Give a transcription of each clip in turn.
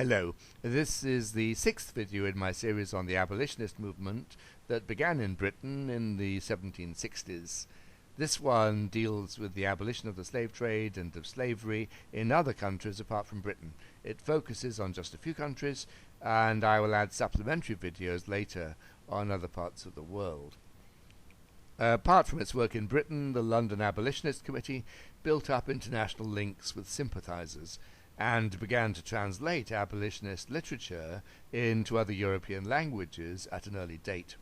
Hello, this is the sixth video in my series on the abolitionist movement that began in Britain in the 1760s. This one deals with the abolition of the slave trade and of slavery in other countries apart from Britain. It focuses on just a few countries, and I will add supplementary videos later on other parts of the world. Apart from its work in Britain, the London Abolitionist Committee built up international links with sympathizers and began to translate abolitionist literature into other European languages at an early date.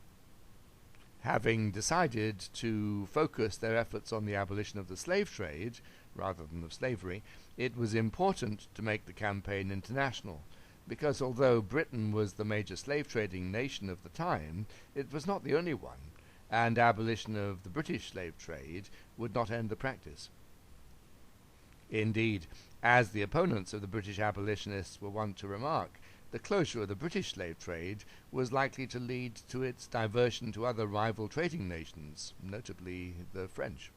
Having decided to focus their efforts on the abolition of the slave trade rather than of slavery, it was important to make the campaign international, because although Britain was the major slave trading nation of the time, it was not the only one, and abolition of the British slave trade would not end the practice. Indeed, as the opponents of the British abolitionists were wont to remark, the closure of the British slave trade was likely to lead to its diversion to other rival trading nations, notably the French.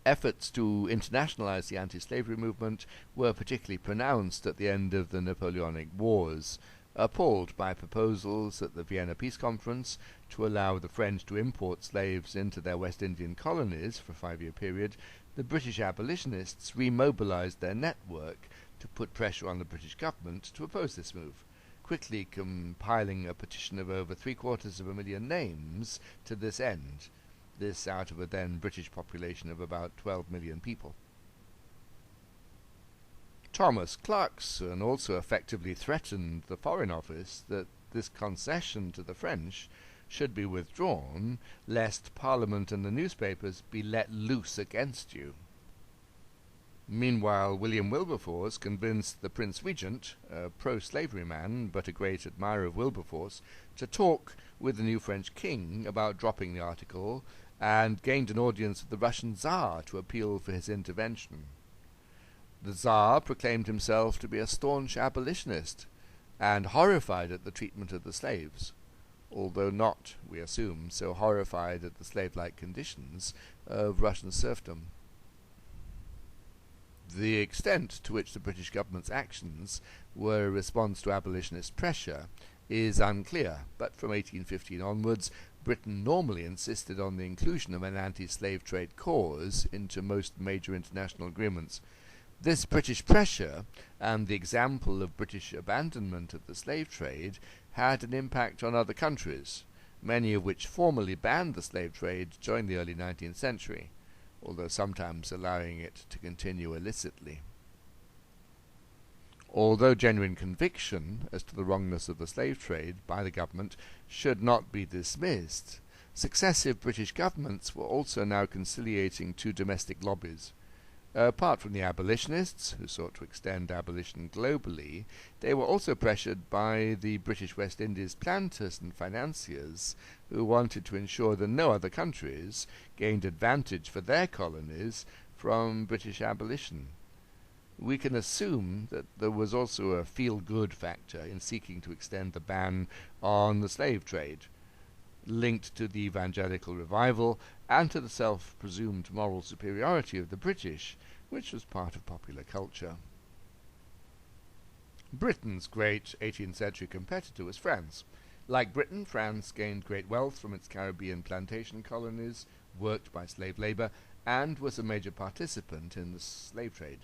Efforts to internationalize the anti-slavery movement were particularly pronounced at the end of the Napoleonic Wars. Appalled by proposals at the Vienna Peace Conference to allow the French to import slaves into their West Indian colonies for a 5-year period, the British abolitionists remobilized their network to put pressure on the British government to oppose this move, quickly compiling a petition of over 750,000 names to this end, this out of a then British population of about 12 million people. Thomas Clarkson also effectively threatened the Foreign Office that this concession to the French should be withdrawn, lest Parliament and the newspapers be let loose against you. Meanwhile, William Wilberforce convinced the Prince Regent, a pro-slavery man but a great admirer of Wilberforce, to talk with the new French king about dropping the article, and gained an audience with the Russian Tsar to appeal for his intervention. The Tsar proclaimed himself to be a staunch abolitionist, and horrified at the treatment of the slaves, although not, we assume, so horrified at the slave-like conditions of Russian serfdom. The extent to which the British government's actions were a response to abolitionist pressure is unclear, but from 1815 onwards, Britain normally insisted on the inclusion of an anti-slave trade clause into most major international agreements. This British pressure, and the example of British abandonment of the slave trade, had an impact on other countries, many of which formally banned the slave trade during the early 19th century, although sometimes allowing it to continue illicitly. Although genuine conviction as to the wrongness of the slave trade by the government should not be dismissed, successive British governments were also now conciliating two domestic lobbies. Apart from the abolitionists, who sought to extend abolition globally, they were also pressured by the British West Indies planters and financiers, who wanted to ensure that no other countries gained advantage for their colonies from British abolition. We can assume that there was also a feel-good factor in seeking to extend the ban on the slave trade, linked to the evangelical revival and to the self-presumed moral superiority of the British, which was part of popular culture. Britain's great 18th century competitor was France. Like Britain, France gained great wealth from its Caribbean plantation colonies, worked by slave labor, and was a major participant in the slave trade.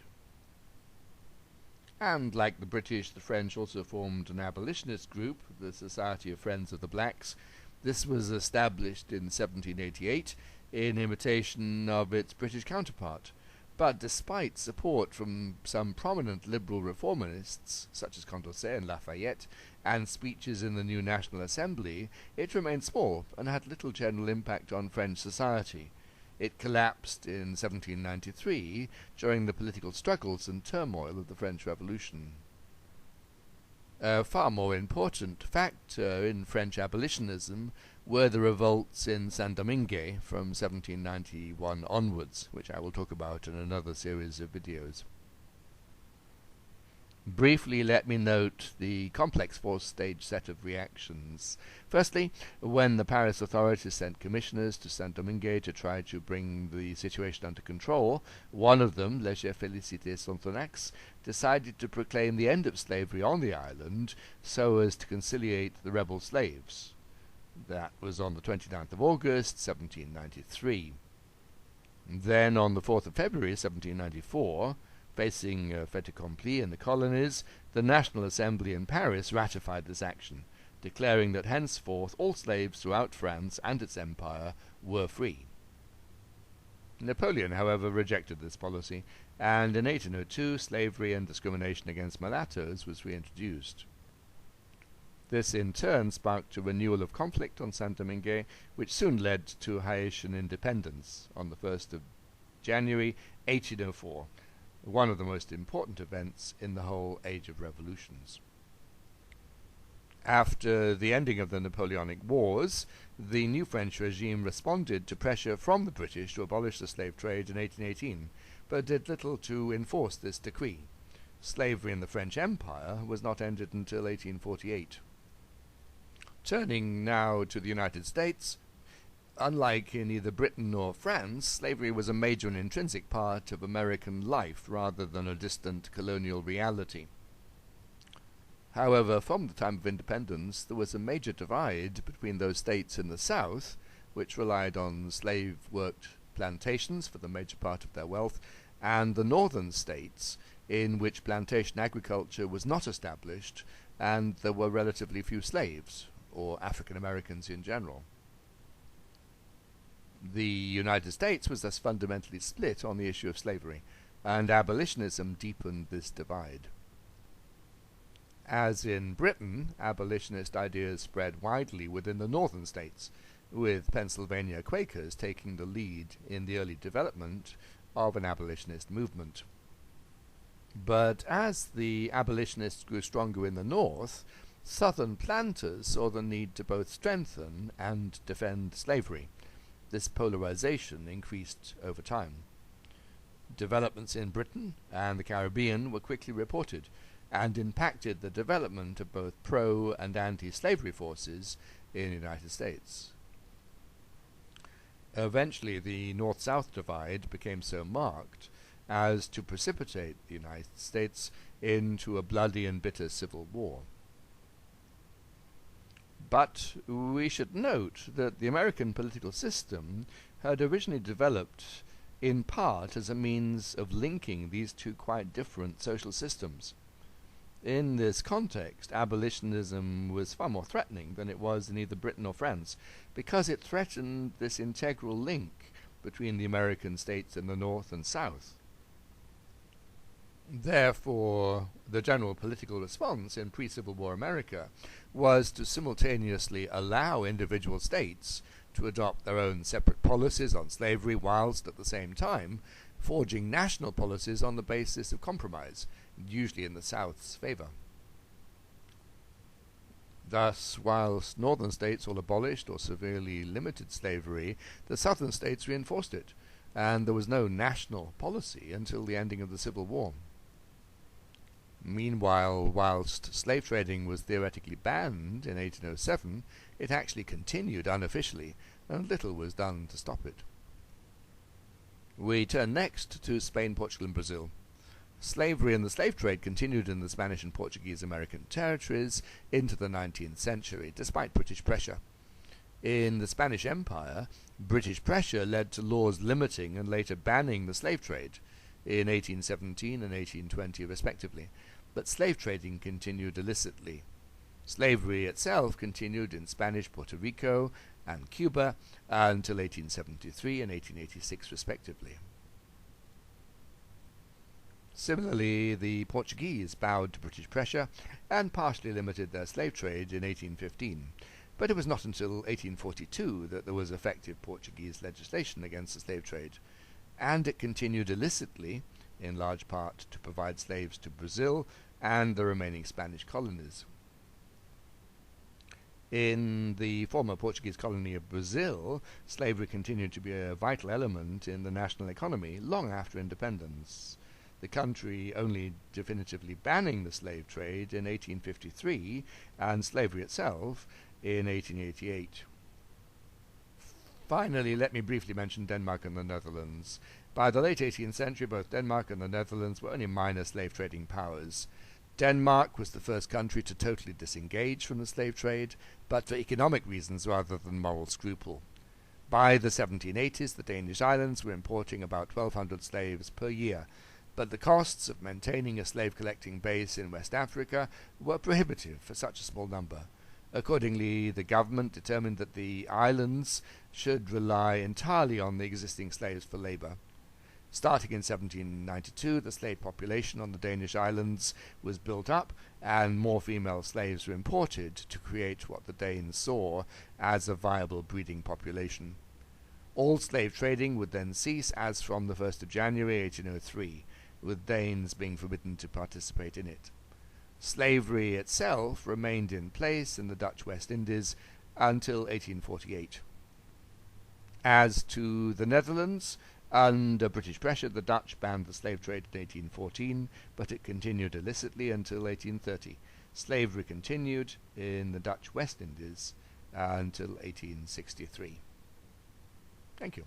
And like the British, the French also formed an abolitionist group, the Society of Friends of the Blacks. This was established in 1788 in imitation of its British counterpart, but despite support from some prominent liberal reformists, such as Condorcet and Lafayette, and speeches in the new National Assembly, it remained small and had little general impact on French society. It collapsed in 1793 during the political struggles and turmoil of the French Revolution. A far more important factor in French abolitionism were the revolts in Saint-Domingue from 1791 onwards, which I will talk about in another series of videos. Briefly, let me note the complex four-stage set of reactions. Firstly, when the Paris authorities sent commissioners to Saint-Domingue to try to bring the situation under control, one of them, Le Chef Félicité Sontonax, decided to proclaim the end of slavery on the island so as to conciliate the rebel slaves. That was on the 29th of August, 1793. Then, on the 4th of February, 1794, facing fait accompli in the colonies, the National Assembly in Paris ratified this action, declaring that henceforth all slaves throughout France and its empire were free. Napoleon, however, rejected this policy, and in 1802 slavery and discrimination against mulattoes was reintroduced. This in turn sparked a renewal of conflict on Saint-Domingue, which soon led to Haitian independence on the 1st of January 1804, one of the most important events in the whole Age of Revolutions. After the ending of the Napoleonic Wars, the new French regime responded to pressure from the British to abolish the slave trade in 1818, but did little to enforce this decree. Slavery in the French Empire was not ended until 1848. Turning now to the United States, unlike in either Britain or France, slavery was a major and intrinsic part of American life rather than a distant colonial reality. However, from the time of independence, there was a major divide between those states in the South, which relied on slave-worked plantations for the major part of their wealth, and the northern states, in which plantation agriculture was not established, and there were relatively few slaves, or African Americans in general. The United States was thus fundamentally split on the issue of slavery, and abolitionism deepened this divide. As in Britain, abolitionist ideas spread widely within the northern states, with Pennsylvania Quakers taking the lead in the early development of an abolitionist movement. But as the abolitionists grew stronger in the north, Southern planters saw the need to both strengthen and defend slavery. This polarization increased over time. Developments in Britain and the Caribbean were quickly reported and impacted the development of both pro- and anti-slavery forces in the United States. Eventually, the North-South divide became so marked as to precipitate the United States into a bloody and bitter civil war. But we should note that the American political system had originally developed in part as a means of linking these two quite different social systems. In this context, abolitionism was far more threatening than it was in either Britain or France, because it threatened this integral link between the American states in the North and South. Therefore, the general political response in pre-Civil War America was to simultaneously allow individual states to adopt their own separate policies on slavery, whilst at the same time forging national policies on the basis of compromise, usually in the South's favor. Thus, whilst northern states all abolished or severely limited slavery, the southern states reinforced it, and there was no national policy until the ending of the Civil War. Meanwhile, whilst slave trading was theoretically banned in 1807, it actually continued unofficially, and little was done to stop it. We turn next to Spain, Portugal, and Brazil. Slavery and the slave trade continued in the Spanish and Portuguese American territories into the 19th century, despite British pressure. In the Spanish Empire, British pressure led to laws limiting and later banning the slave trade in 1817 and 1820 respectively, but slave trading continued illicitly. Slavery itself continued in Spanish Puerto Rico and Cuba until 1873 and 1886 respectively. Similarly, the Portuguese bowed to British pressure and partially limited their slave trade in 1815, but it was not until 1842 that there was effective Portuguese legislation against the slave trade, and it continued illicitly, in large part to provide slaves to Brazil and the remaining Spanish colonies. In the former Portuguese colony of Brazil, slavery continued to be a vital element in the national economy long after independence. the country only definitively banning the slave trade in 1853 and slavery itself in 1888. Finally, let me briefly mention Denmark and the Netherlands. By the late 18th century, both Denmark and the Netherlands were only minor slave-trading powers. Denmark was the first country to totally disengage from the slave trade, but for economic reasons rather than moral scruple. By the 1780s, the Danish islands were importing about 1,200 slaves per year, but the costs of maintaining a slave-collecting base in West Africa were prohibitive for such a small number. Accordingly, the government determined that the islands should rely entirely on the existing slaves for labor. Starting in 1792, the slave population on the Danish islands was built up, and more female slaves were imported to create what the Danes saw as a viable breeding population. All slave trading would then cease as from the 1st of January 1803, with Danes being forbidden to participate in it. Slavery itself remained in place in the Dutch West Indies until 1848. As to the Netherlands, under British pressure, the Dutch banned the slave trade in 1814, but it continued illicitly until 1830. Slavery continued in the Dutch West Indies until 1863. Thank you.